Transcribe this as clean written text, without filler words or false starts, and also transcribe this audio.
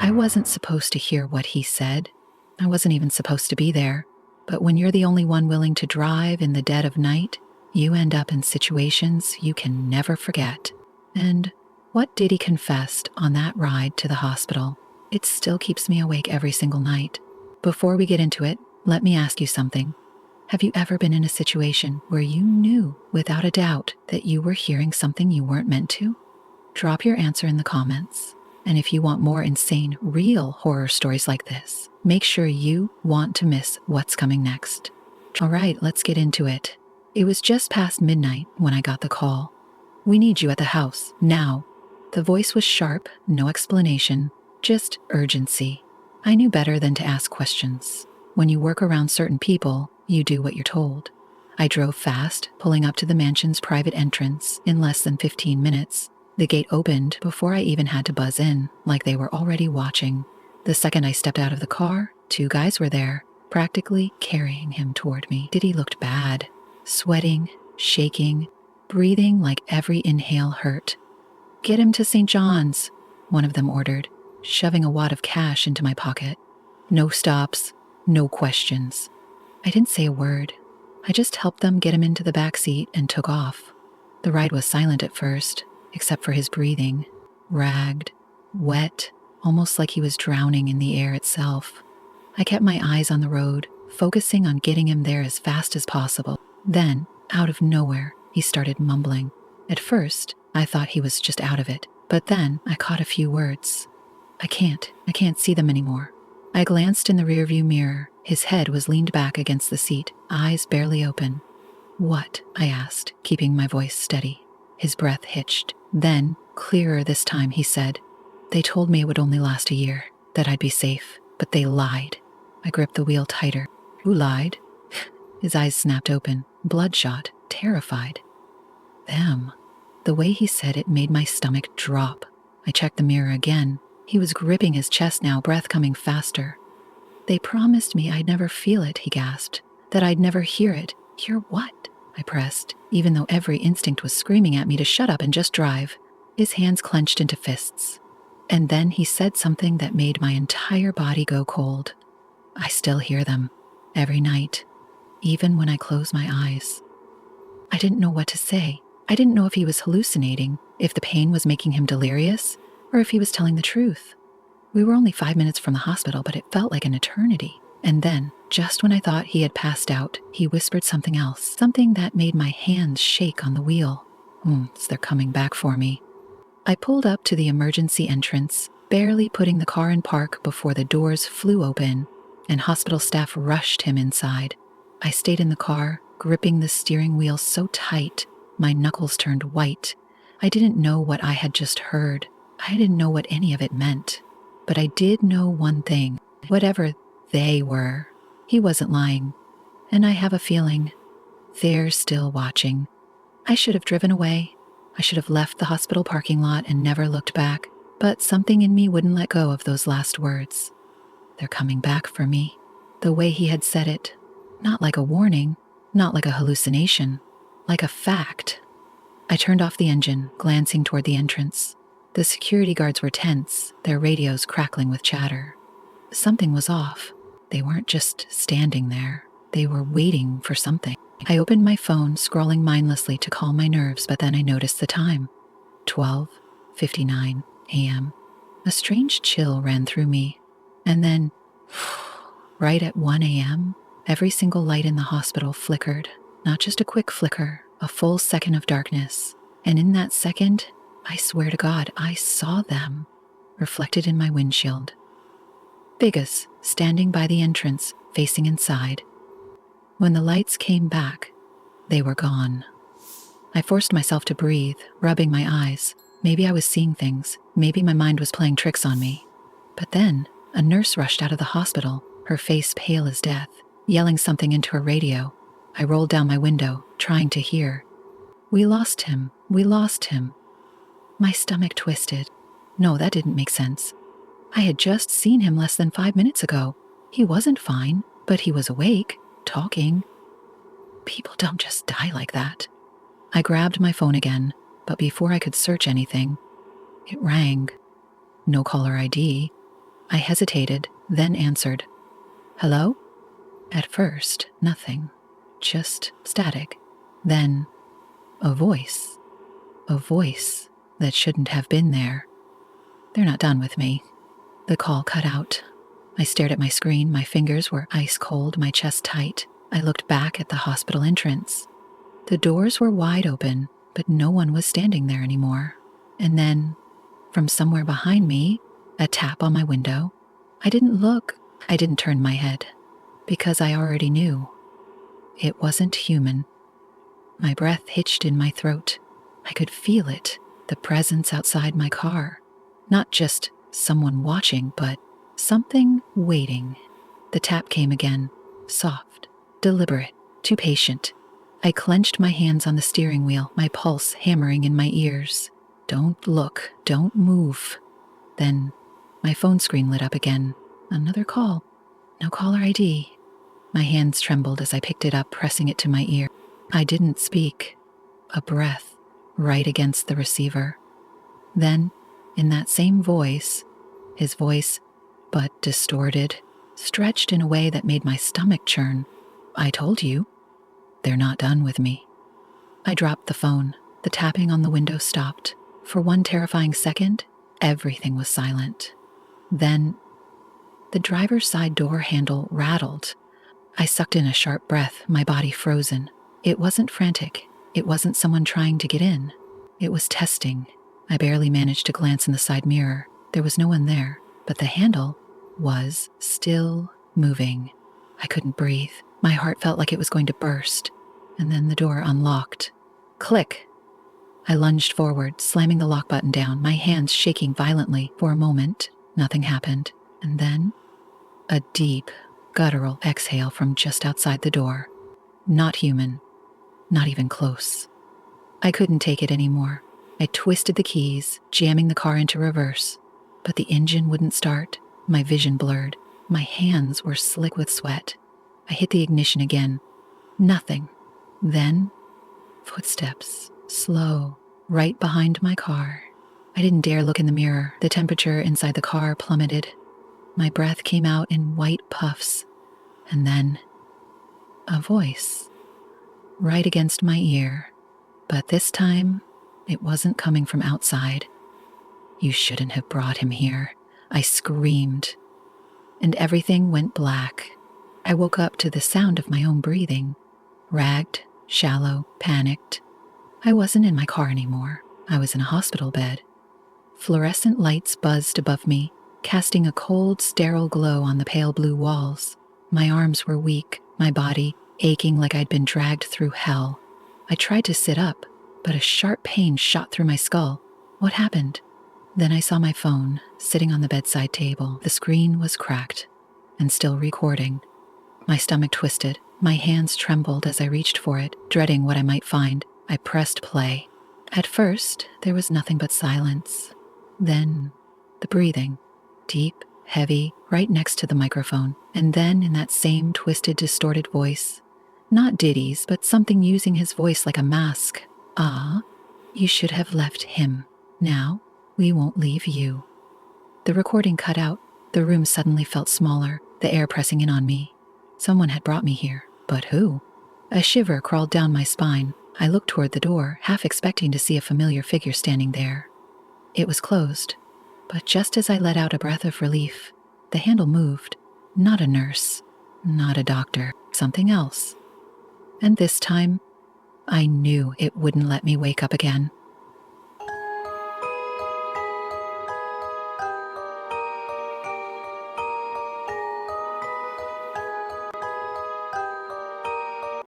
I wasn't supposed to hear what he said. I wasn't even supposed to be there. But when you're the only one willing to drive in the dead of night, you end up in situations you can never forget. And what Diddy confessed on that ride to the hospital, it still keeps me awake every single night. Before we get into it, let me ask you something. Have you ever been in a situation where you knew without a doubt that you were hearing something you weren't meant to? Drop your answer in the comments. And if you want more insane, real horror stories like this, make sure you want to miss what's coming next. All right, let's get into it. It was just past midnight when I got the call. "We need you at the house, now." The voice was sharp, no explanation, just urgency. I knew better than to ask questions. When you work around certain people, you do what you're told. I drove fast, pulling up to the mansion's private entrance in less than 15 minutes. The gate opened before I even had to buzz in, like they were already watching. The second I stepped out of the car, 2 guys were there, practically carrying him toward me. Diddy looked bad, sweating, shaking, breathing like every inhale hurt. "Get him to St. John's," one of them ordered, shoving a wad of cash into my pocket. No stops, no questions. I didn't say a word. I just helped them get him into the back seat and took off. The ride was silent at first, except for his breathing, ragged, wet, almost like he was drowning in the air itself. I kept my eyes on the road, focusing on getting him there as fast as possible. Then, out of nowhere, he started mumbling. At first, I thought he was just out of it, but then I caught a few words. I can't see them anymore." I glanced in the rearview mirror. His head was leaned back against the seat, eyes barely open. "What?" I asked, keeping my voice steady. His breath hitched. Then, clearer this time, he said, "They told me it would only last a year, that I'd be safe, but they lied." I gripped the wheel tighter. "Who lied?" His eyes snapped open, bloodshot, terrified. "Them." The way he said it made my stomach drop. I checked the mirror again. He was gripping his chest now, breath coming faster. "They promised me I'd never feel it," he gasped. "That I'd never hear it." "Hear what?" I pressed, even though every instinct was screaming at me to shut up and just drive. His hands clenched into fists. And then he said something that made my entire body go cold. "I still hear them, every night, even when I close my eyes." I didn't know what to say. I didn't know if he was hallucinating, if the pain was making him delirious, or if he was telling the truth. We were only 5 minutes from the hospital, but it felt like an eternity. And then, just when I thought he had passed out, he whispered something else, something that made my hands shake on the wheel. They're coming back for me. I pulled up to the emergency entrance, barely putting the car in park before the doors flew open, and hospital staff rushed him inside. I stayed in the car, gripping the steering wheel so tight, my knuckles turned white. I didn't know what I had just heard. I didn't know what any of it meant. But I did know one thing. Whatever they were, he wasn't lying. And I have a feeling they're still watching. I should have driven away. I should have left the hospital parking lot and never looked back. But something in me wouldn't let go of those last words. "They're coming back for me." The way he had said it, not like a warning, not like a hallucination, like a fact. I turned off the engine, glancing toward the entrance. The security guards were tense, their radios crackling with chatter. Something was off. They weren't just standing there. They were waiting for something. I opened my phone, scrolling mindlessly to calm my nerves, but then I noticed the time. 12:59 a.m. A strange chill ran through me. And then, right at 1 a.m., every single light in the hospital flickered. Not just a quick flicker, a full second of darkness. And in that second, I swear to God, I saw them, reflected in my windshield. Biggest, standing by the entrance, facing inside. When the lights came back, they were gone. I forced myself to breathe, rubbing my eyes. Maybe I was seeing things. Maybe my mind was playing tricks on me. But then, a nurse rushed out of the hospital, her face pale as death, yelling something into her radio. I rolled down my window, trying to hear. "We lost him. We lost him." My stomach twisted. No, that didn't make sense. I had just seen him less than 5 minutes ago. He wasn't fine, but he was awake, talking. People don't just die like that. I grabbed my phone again, but before I could search anything, it rang. No caller ID. I hesitated, then answered. Hello? At first, nothing. Just static. Then, a voice. A voice that shouldn't have been there. They're not done with me. The call cut out. I stared at my screen. My fingers were ice cold, my chest tight. I looked back at the hospital entrance. The doors were wide open, but no one was standing there anymore. And then, from somewhere behind me, a tap on my window. I didn't look. I didn't turn my head, because I already knew. It wasn't human. My breath hitched in my throat. I could feel it, the presence outside my car. Not just someone watching, but something waiting. The tap came again, soft, deliberate, too patient. I clenched my hands on the steering wheel, my pulse hammering in my ears. Don't look, don't move. Then my phone screen lit up again. Another call. No caller ID. My hands trembled as I picked it up, pressing it to my ear. I didn't speak. A breath right against the receiver. Then, in that same voice, his voice, but distorted, stretched in a way that made my stomach churn. I told you, they're not done with me. I dropped the phone. The tapping on the window stopped. For one terrifying second, everything was silent. Then, the driver's side door handle rattled. I sucked in a sharp breath, my body frozen. It wasn't frantic. It wasn't someone trying to get in. It was testing. I barely managed to glance in the side mirror. There was no one there, but the handle was still moving. I couldn't breathe. My heart felt like it was going to burst. And then the door unlocked. Click! I lunged forward, slamming the lock button down, my hands shaking violently. For a moment, nothing happened. And then, a deep, guttural exhale from just outside the door. Not human. Not even close. I couldn't take it anymore. I twisted the keys, jamming the car into reverse. But the engine wouldn't start. My vision blurred. My hands were slick with sweat. I hit the ignition again. Nothing. Then, footsteps. Slow. Right behind my car. I didn't dare look in the mirror. The temperature inside the car plummeted. My breath came out in white puffs. And then, a voice. Right against my ear. But this time, it wasn't coming from outside. You shouldn't have brought him here. I screamed. And everything went black. I woke up to the sound of my own breathing. Ragged, shallow, panicked. I wasn't in my car anymore. I was in a hospital bed. Fluorescent lights buzzed above me, casting a cold, sterile glow on the pale blue walls. My arms were weak, my body aching like I'd been dragged through hell. I tried to sit up, but a sharp pain shot through my skull. What happened? Then I saw my phone, sitting on the bedside table. The screen was cracked, and still recording. My stomach twisted. My hands trembled as I reached for it, dreading what I might find. I pressed play. At first, there was nothing but silence. Then, the breathing. Deep, heavy, right next to the microphone. And then, in that same twisted, distorted voice. Not Diddy's, but something using his voice like a mask. Ah, you should have left him. Now, we won't leave you. The recording cut out. The room suddenly felt smaller, the air pressing in on me. Someone had brought me here, but who? A shiver crawled down my spine. I looked toward the door, half expecting to see a familiar figure standing there. It was closed, but just as I let out a breath of relief, the handle moved. Not a nurse, not a doctor, something else. And this time, I knew it wouldn't let me wake up again.